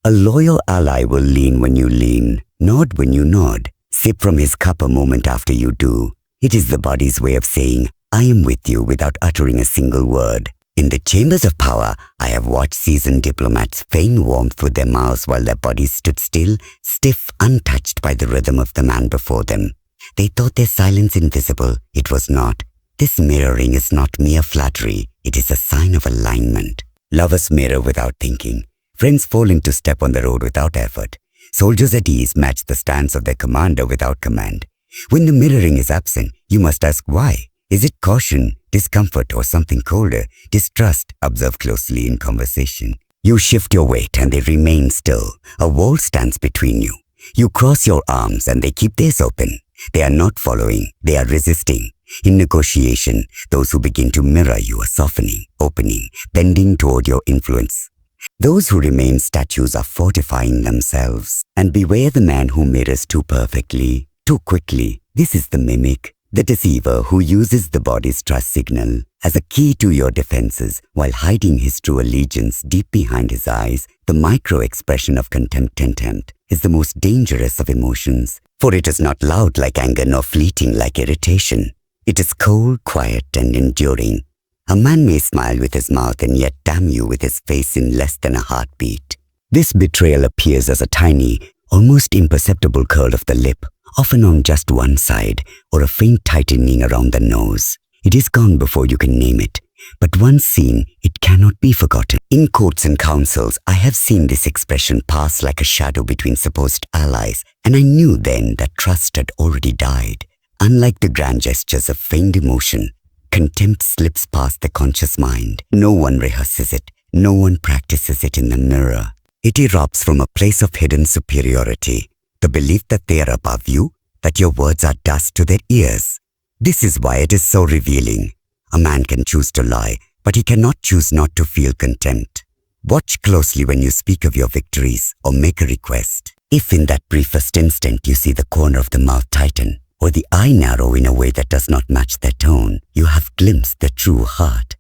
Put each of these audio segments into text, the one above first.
A loyal ally will lean when you lean, nod when you nod, sip from his cup a moment after you do. It is the body's way of saying, I am with you without uttering a single word. In the chambers of power, I have watched seasoned diplomats feign warmth with their mouths while their bodies stood still, stiff, untouched by the rhythm of the man before them. They thought their silence invisible. It was not. This mirroring is not mere flattery. It is a sign of alignment. Lovers mirror without thinking. Friends fall into step on the road without effort. Soldiers at ease match the stance of their commander without command. When the mirroring is absent, you must ask why. Is it caution, discomfort, or something colder? Distrust, observe closely in conversation. You shift your weight and they remain still. A wall stands between you. You cross your arms and they keep theirs open. They are not following, they are resisting. In negotiation, those who begin to mirror you are softening, opening, bending toward your influence. Those who remain statues are fortifying themselves. And beware the man who mirrors too perfectly, too quickly. This is the mimic. The deceiver who uses the body's trust signal as a key to your defenses while hiding his true allegiance deep behind his eyes. The micro-expression of contempt is the most dangerous of emotions, for it is not loud like anger nor fleeting like irritation. It is cold, quiet, and enduring. A man may smile with his mouth and yet damn you with his face in less than a heartbeat. This betrayal appears as a tiny, almost imperceptible curl of the lip, often on just one side, or a faint tightening around the nose. It is gone before you can name it, but once seen, it cannot be forgotten. In courts and councils, I have seen this expression pass like a shadow between supposed allies, and I knew then that trust had already died. Unlike the grand gestures of feigned emotion, contempt slips past the conscious mind. No one rehearses it, no one practices it in the mirror. It erupts from a place of hidden superiority. The belief that they are above you, that your words are dust to their ears. This is why it is so revealing. A man can choose to lie, but he cannot choose not to feel contempt. Watch closely when you speak of your victories or make a request. If in that briefest instant you see the corner of the mouth tighten, or the eye narrow in a way that does not match their tone, you have glimpsed the true heart.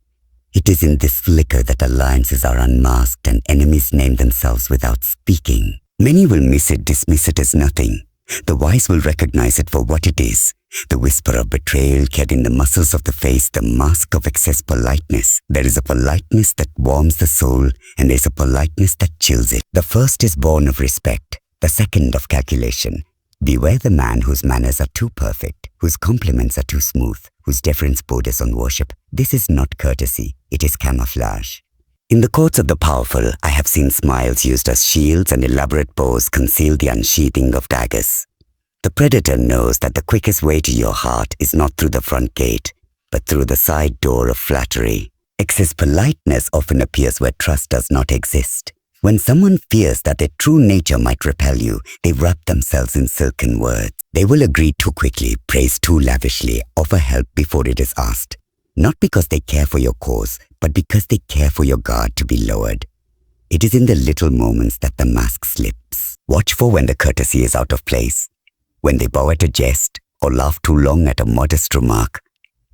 It is in this flicker that alliances are unmasked and enemies name themselves without speaking. Many will miss it, dismiss it as nothing. The wise will recognize it for what it is. The whisper of betrayal carried in the muscles of the face, the mask of excess politeness. There is a politeness that warms the soul, and there is a politeness that chills it. The first is born of respect, the second of calculation. Beware the man whose manners are too perfect, whose compliments are too smooth, whose deference borders on worship. This is not courtesy, it is camouflage. In the courts of the powerful, I have seen smiles used as shields and elaborate bows conceal the unsheathing of daggers. The predator knows that the quickest way to your heart is not through the front gate, but through the side door of flattery. Excess politeness often appears where trust does not exist. When someone fears that their true nature might repel you, they wrap themselves in silken words. They will agree too quickly, praise too lavishly, offer help before it is asked. Not because they care for your cause, but because they care for your guard to be lowered. It is in the little moments that the mask slips. Watch for when the courtesy is out of place, when they bow at a jest or laugh too long at a modest remark.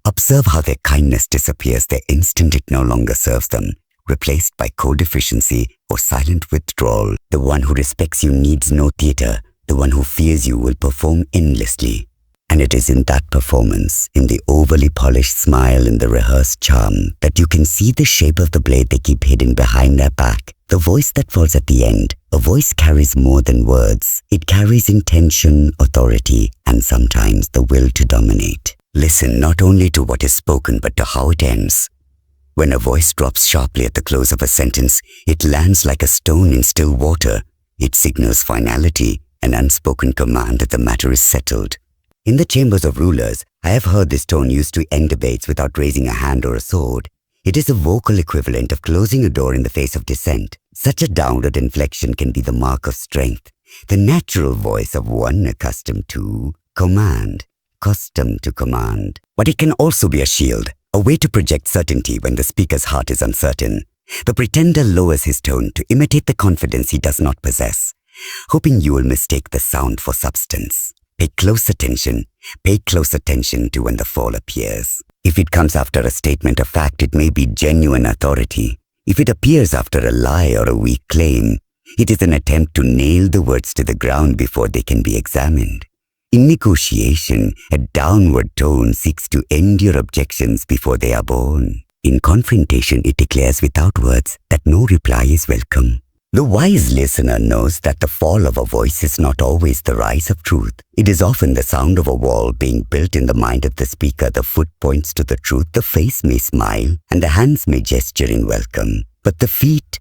Observe how their kindness disappears the instant it no longer serves them, replaced by cold deficiency or silent withdrawal. The one who respects you needs no theater. The one who fears you will perform endlessly. And it is in that performance, in the overly polished smile, in the rehearsed charm, that you can see the shape of the blade they keep hidden behind their back. The voice that falls at the end. A voice carries more than words. It carries intention, authority, and sometimes the will to dominate. Listen not only to what is spoken, but to how it ends. When a voice drops sharply at the close of a sentence, it lands like a stone in still water. It signals finality, an unspoken command that the matter is settled. In the chambers of rulers, I have heard this tone used to end debates without raising a hand or a sword. It is a vocal equivalent of closing a door in the face of dissent. Such a downward inflection can be the mark of strength, the natural voice of one accustomed to command, accustomed to command. But it can also be a shield, a way to project certainty when the speaker's heart is uncertain. The pretender lowers his tone to imitate the confidence he does not possess, hoping you will mistake the sound for substance. Pay close attention to when the fall appears. If it comes after a statement of fact, it may be genuine authority. If it appears after a lie or a weak claim, It is an attempt to nail the words to the ground before they can be examined. In negotiation, a downward tone seeks to end your objections before they are born. In confrontation, it declares without words that no reply is welcome. The wise listener knows that the fall of a voice is not always the rise of truth. It is often the sound of a wall being built in the mind of the speaker. The foot points to the truth, the face may smile, and the hands may gesture in welcome. But the feet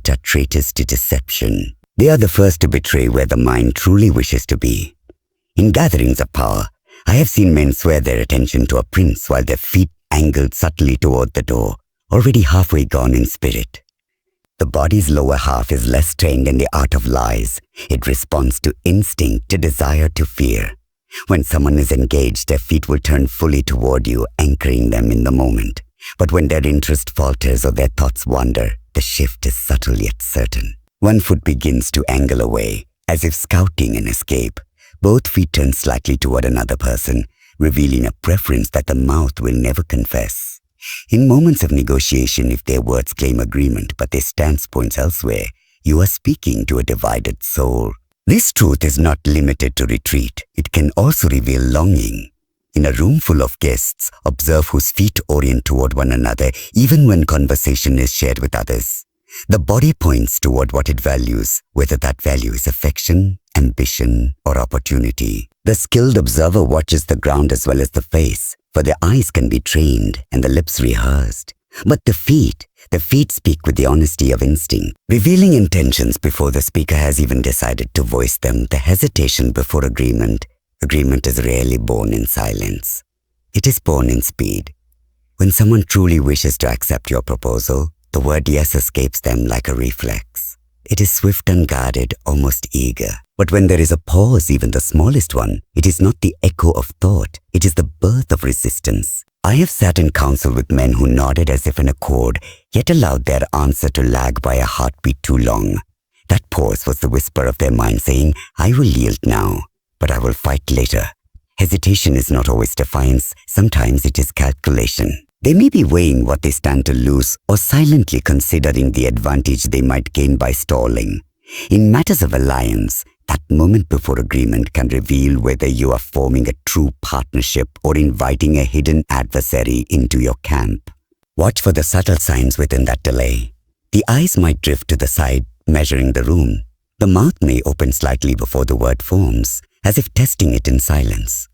are traitors to deception. They are the first to betray where the mind truly wishes to be. In gatherings of power, I have seen men swear their attention to a prince while their feet angled subtly toward the door, already halfway gone in spirit. The body's lower half is less trained in the art of lies. It responds to instinct, to desire, to fear. When someone is engaged, their feet will turn fully toward you, anchoring them in the moment. But when their interest falters or their thoughts wander, the shift is subtle yet certain. One foot begins to angle away, as if scouting an escape. Both feet turn slightly toward another person, revealing a preference that the mouth will never confess. In moments of negotiation, if their words claim agreement but their stance points elsewhere, you are speaking to a divided soul. This truth is not limited to retreat. It can also reveal longing. In a room full of guests, observe whose feet orient toward one another, even when conversation is shared with others. The body points toward what it values, whether that value is affection, ambition, or opportunity. The skilled observer watches the ground as well as the face, for the eyes can be trained and the lips rehearsed. But the feet speak with the honesty of instinct, revealing intentions before the speaker has even decided to voice them. The hesitation before agreement is rarely born in silence. It is born in speed. When someone truly wishes to accept your proposal, the word yes escapes them like a reflex. It is swift, unguarded, almost eager. But when there is a pause, even the smallest one, it is not the echo of thought, it is the birth of resistance. I have sat in council with men who nodded as if in accord, yet allowed their answer to lag by a heartbeat too long. That pause was the whisper of their mind saying, I will yield now, but I will fight later. Hesitation is not always defiance, sometimes it is calculation. They may be weighing what they stand to lose or silently considering the advantage they might gain by stalling. In matters of alliance, that moment before agreement can reveal whether you are forming a true partnership or inviting a hidden adversary into your camp. Watch for the subtle signs within that delay. The eyes might drift to the side, measuring the room. The mouth may open slightly before the word forms, as if testing it in silence.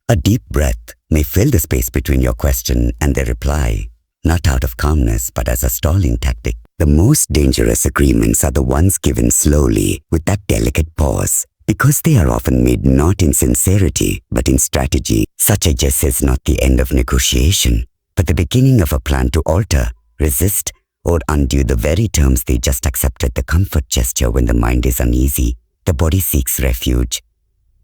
A deep breath may fill the space between your question and their reply, not out of calmness but as a stalling tactic. The most dangerous agreements are the ones given slowly, with that delicate pause, because they are often made not in sincerity but in strategy. Such a jest is not the end of negotiation, but the beginning of a plan to alter, resist, or undo the very terms they just accepted. The comfort gesture when the mind is uneasy, the body seeks refuge.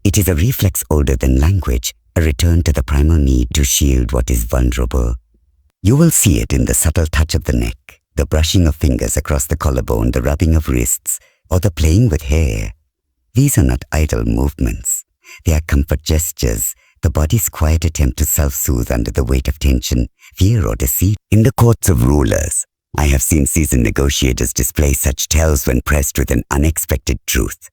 It is a reflex older than language, a return to the primal need to shield what is vulnerable. You will see it in the subtle touch of the neck, the brushing of fingers across the collarbone, the rubbing of wrists, or the playing with hair. These are not idle movements. They are comfort gestures, the body's quiet attempt to self-soothe under the weight of tension, fear, or deceit. In the courts of rulers, I have seen seasoned negotiators display such tells when pressed with an unexpected truth.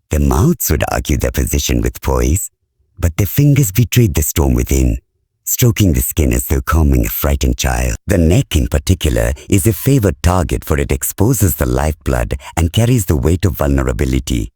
Their mouths would argue their position with poise, but their fingers betrayed the storm within, stroking the skin as though calming a frightened child. The neck in particular is a favored target, for it exposes the lifeblood and carries the weight of vulnerability.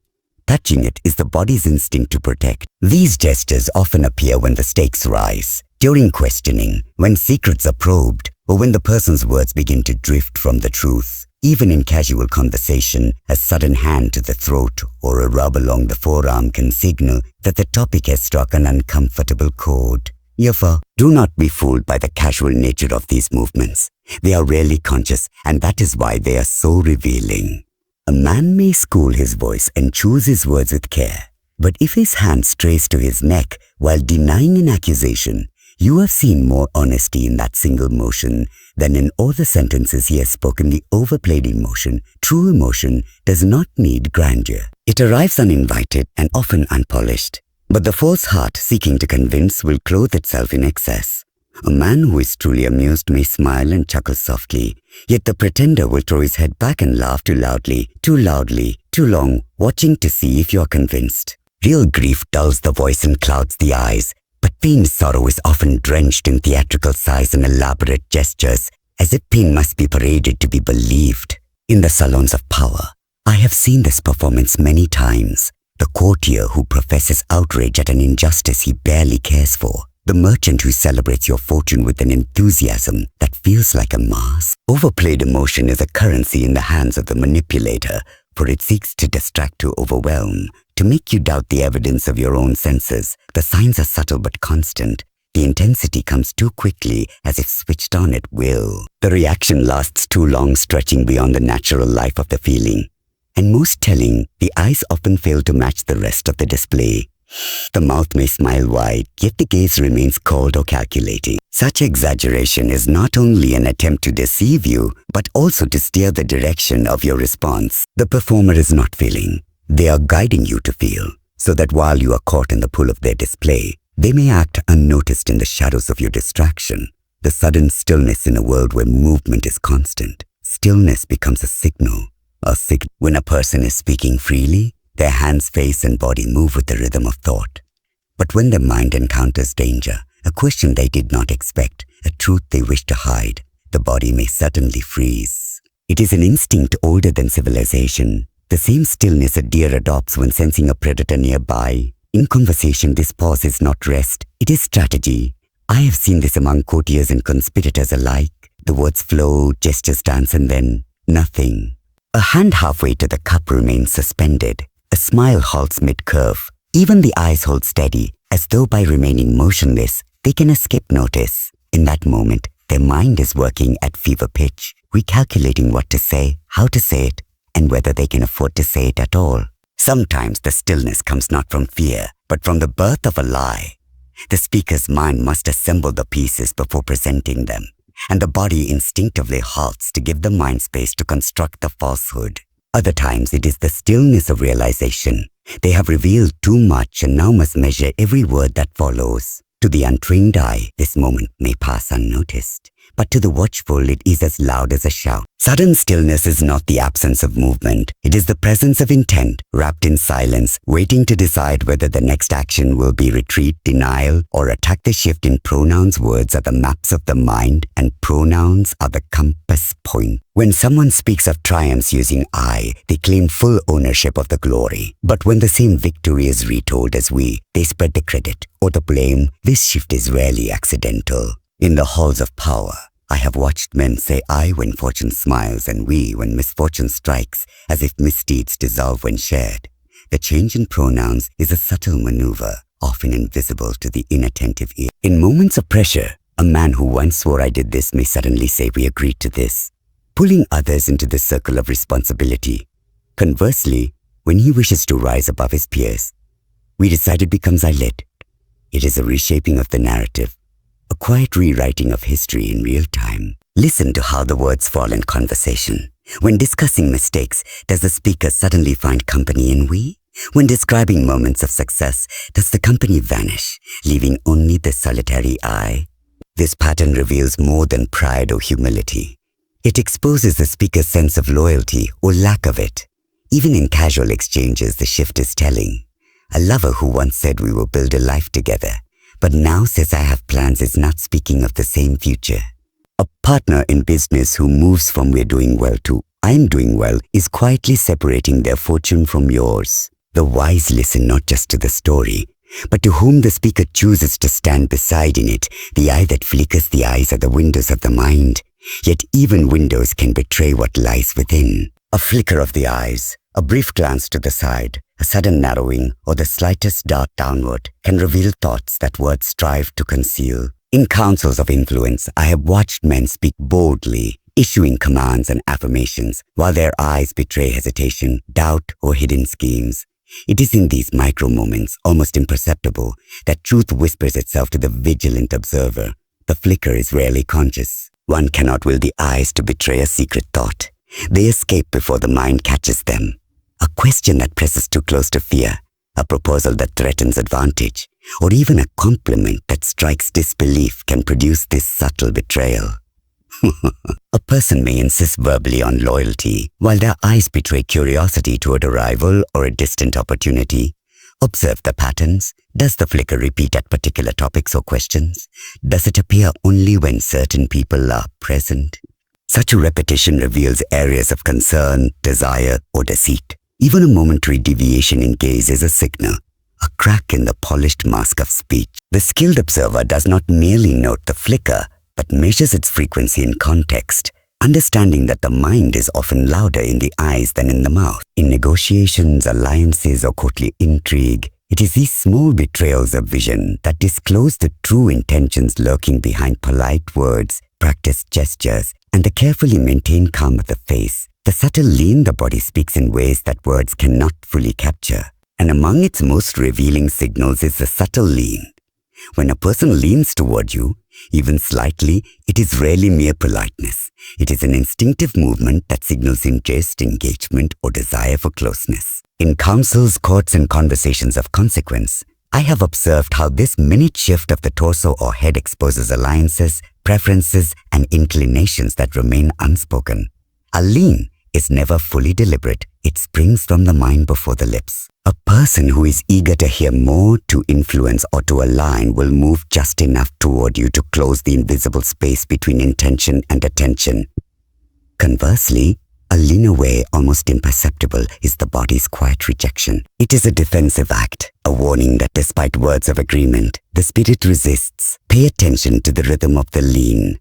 Touching it is the body's instinct to protect. These gestures often appear when the stakes rise, during questioning, when secrets are probed, or when the person's words begin to drift from the truth. Even in casual conversation, a sudden hand to the throat or a rub along the forearm can signal that the topic has struck an uncomfortable chord. Therefore, do not be fooled by the casual nature of these movements. They are rarely conscious, and that is why they are so revealing. A man may school his voice and choose his words with care, but if his hand strays to his neck while denying an accusation, you have seen more honesty in that single motion than in all the sentences he has spoken. The overplayed emotion, true emotion, does not need grandeur. It arrives uninvited and often unpolished. But the false heart seeking to convince will clothe itself in excess. A man who is truly amused may smile and chuckle softly, yet the pretender will throw his head back and laugh too loudly, too long, watching to see if you are convinced. Real grief dulls the voice and clouds the eyes, but feigned sorrow is often drenched in theatrical sighs and elaborate gestures, as if pain must be paraded to be believed. In the salons of power, I have seen this performance many times. The courtier who professes outrage at an injustice he barely cares for. The merchant who celebrates your fortune with an enthusiasm that feels like a mask. Overplayed emotion is a currency in the hands of the manipulator, for it seeks to distract, to overwhelm, to make you doubt the evidence of your own senses. The signs are subtle but constant. The intensity comes too quickly, as if switched on at will. The reaction lasts too long, stretching beyond the natural life of the feeling. And most telling, the eyes often fail to match the rest of the display. The mouth may smile wide, yet the gaze remains cold or calculating. Such exaggeration is not only an attempt to deceive you, but also to steer the direction of your response. The performer is not feeling. They are guiding you to feel, so that while you are caught in the pull of their display, they may act unnoticed in the shadows of your distraction. The sudden stillness in a world where movement is constant. Stillness becomes a signal. When a person is speaking freely, their hands, face, and body move with the rhythm of thought. But when the mind encounters danger, a question they did not expect, a truth they wish to hide, the body may suddenly freeze. It is an instinct older than civilization, the same stillness a deer adopts when sensing a predator nearby. In conversation, this pause is not rest, it is strategy. I have seen this among courtiers and conspirators alike. The words flow, gestures dance, and then nothing. A hand halfway to the cup remains suspended. A smile halts mid-curve. Even the eyes hold steady, as though by remaining motionless, they can escape notice. In that moment, their mind is working at fever pitch, recalculating what to say, how to say it, and whether they can afford to say it at all. Sometimes the stillness comes not from fear, but from the birth of a lie. The speaker's mind must assemble the pieces before presenting them, and the body instinctively halts to give the mind space to construct the falsehood. Other times it is the stillness of realization. They have revealed too much and now must measure every word that follows. To the untrained eye, this moment may pass unnoticed, but to the watchful it is as loud as a shout. Sudden stillness is not the absence of movement. It is the presence of intent, wrapped in silence, waiting to decide whether the next action will be retreat, denial, or attack. The shift in pronouns. Words are the maps of the mind, and pronouns are the compass point. When someone speaks of triumphs using I, they claim full ownership of the glory. But when the same victory is retold as we, they spread the credit or the blame. This shift is rarely accidental. In the halls of power, I have watched men say I when fortune smiles and we when misfortune strikes, as if misdeeds dissolve when shared. The change in pronouns is a subtle maneuver, often invisible to the inattentive ear. In moments of pressure, a man who once swore I did this may suddenly say we agreed to this, pulling others into the circle of responsibility. Conversely, when he wishes to rise above his peers, we decide it becomes I led. It is a reshaping of the narrative, a quiet rewriting of history in real time. Listen to how the words fall in conversation. When discussing mistakes, does the speaker suddenly find company in we? When describing moments of success, does the company vanish, leaving only the solitary I? This pattern reveals more than pride or humility. It exposes the speaker's sense of loyalty or lack of it. Even in casual exchanges, the shift is telling. A lover who once said we will build a life together, but now says I have plans is not speaking of the same future. A partner in business who moves from we're doing well to I'm doing well is quietly separating their fortune from yours. The wise listen not just to the story, but to whom the speaker chooses to stand beside in it. The eye that flickers the eyes are the windows of the mind. Yet even windows can betray what lies within. A flicker of the eyes, a brief glance to the side, a sudden narrowing, or the slightest dart downward can reveal thoughts that words strive to conceal. In councils of influence, I have watched men speak boldly, issuing commands and affirmations, while their eyes betray hesitation, doubt, or hidden schemes. It is in these micro moments, almost imperceptible, that truth whispers itself to the vigilant observer. The flicker is rarely conscious. One cannot will the eyes to betray a secret thought. They escape before the mind catches them. A question that presses too close to fear, a proposal that threatens advantage, or even a compliment that strikes disbelief can produce this subtle betrayal. A person may insist verbally on loyalty, while their eyes betray curiosity toward a rival or a distant opportunity. Observe the patterns. Does the flicker repeat at particular topics or questions? Does it appear only when certain people are present? Such a repetition reveals areas of concern, desire, or deceit. Even a momentary deviation in gaze is a signal, a crack in the polished mask of speech. The skilled observer does not merely note the flicker, but measures its frequency in context, understanding that the mind is often louder in the eyes than in the mouth. In negotiations, alliances, or courtly intrigue, it is these small betrayals of vision that disclose the true intentions lurking behind polite words, practiced gestures, and the carefully maintained calm of the face. The subtle lean the body speaks in ways that words cannot fully capture. And among its most revealing signals is the subtle lean. When a person leans toward you, even slightly, it is rarely mere politeness. It is an instinctive movement that signals interest, engagement, or desire for closeness. In councils, courts, and conversations of consequence, I have observed how this minute shift of the torso or head exposes alliances, preferences, and inclinations that remain unspoken. A lean is never fully deliberate. It springs from the mind before the lips. A person who is eager to hear more, to influence, or to align will move just enough toward you to close the invisible space between intention and attention. Conversely, a lean away, almost imperceptible, is the body's quiet rejection. It is a defensive act, a warning that despite words of agreement, the spirit resists. Pay attention to the rhythm of the lean.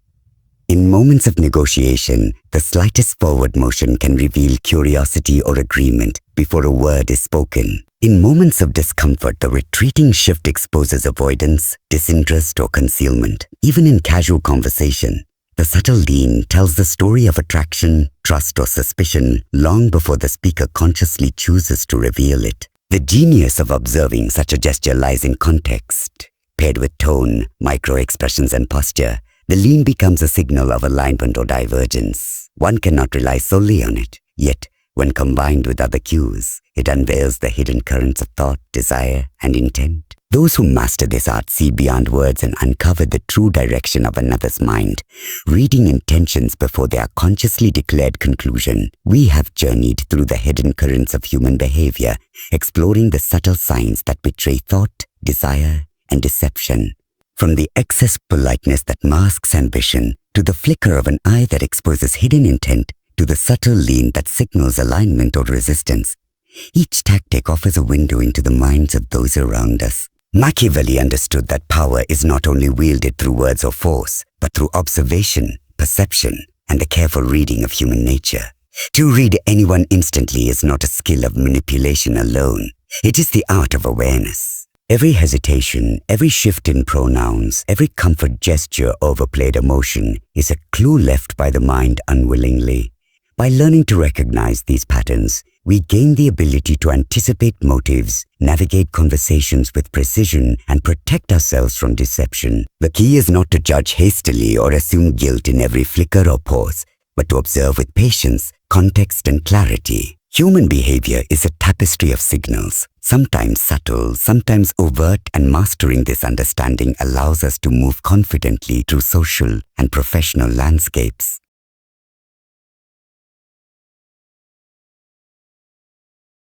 In moments of negotiation, the slightest forward motion can reveal curiosity or agreement before a word is spoken. In moments of discomfort, the retreating shift exposes avoidance, disinterest, or concealment. Even in casual conversation, the subtle lean tells the story of attraction, trust, or suspicion long before the speaker consciously chooses to reveal it. The genius of observing such a gesture lies in context. Paired with tone, micro-expressions, and posture, the lean becomes a signal of alignment or divergence. One cannot rely solely on it. Yet, when combined with other cues, it unveils the hidden currents of thought, desire, and intent. Those who master this art see beyond words and uncover the true direction of another's mind, reading intentions before they are consciously declared conclusion. We have journeyed through the hidden currents of human behavior, exploring the subtle signs that betray thought, desire, and deception. From the excess politeness that masks ambition, to the flicker of an eye that exposes hidden intent, to the subtle lean that signals alignment or resistance, each tactic offers a window into the minds of those around us. Machiavelli understood that power is not only wielded through words or force, but through observation, perception, and the careful reading of human nature. To read anyone instantly is not a skill of manipulation alone. It is the art of awareness. Every hesitation, every shift in pronouns, every comfort gesture, overplayed emotion is a clue left by the mind unwillingly. By learning to recognize these patterns, we gain the ability to anticipate motives, navigate conversations with precision, and protect ourselves from deception. The key is not to judge hastily or assume guilt in every flicker or pause, but to observe with patience, context, and clarity. Human behavior is a tapestry of signals, sometimes subtle, sometimes overt, and mastering this understanding allows us to move confidently through social and professional landscapes.